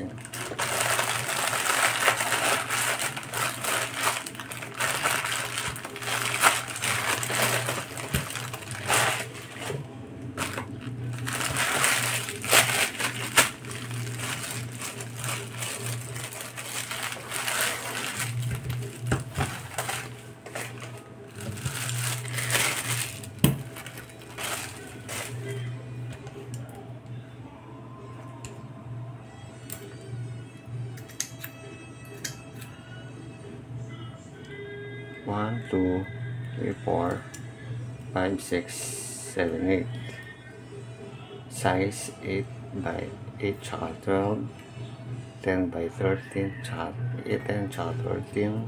watching. 1, 2, 3, 4, 5, 6, 7, 8. Size 8 by 8 tsaka 12, 10 by 13 tsaka 10 tsaka 13,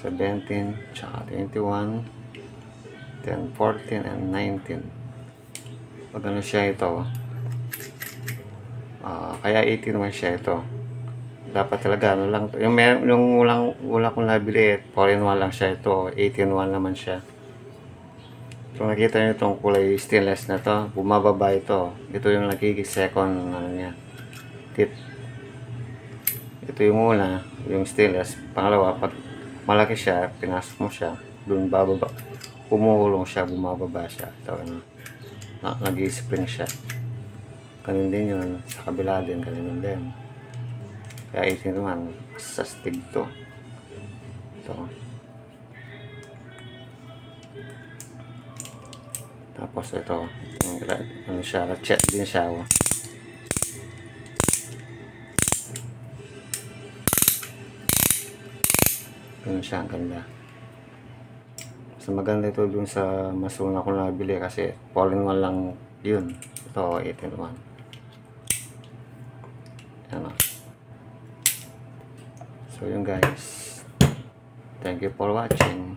17 tsaka 21, 10, 14, and 19. Pag ano siya ito, kaya 18 naman siya ito. Dapat talaga ano lang to. Yung ulang kong nabili, 4-in-1 lang siya. Ito 18-1 naman siya. Kung nakita nyo itong kulay stainless na to, bumababa ito. Ito yung nagiging second ano niya, tip. Ito yung una, yung stainless. Pangalawa, pag malaki siya, pinasok mo siya, dun bababa, pumuhulong siya, bumababa siya. Ito ano, nag-i-spring siya. Ganun din yun, sa kabila din, ganun din. Kaya 18 naman, sa stig to. Ito. Tapos ito, ano siya, ratchet din siya. Ganun siya, ang ganda. Mas maganda ito dun sa mas una ko nabili kasi 4-in-1 lang yun. Ito 18-1. Ano. So yun guys, thank you for watching.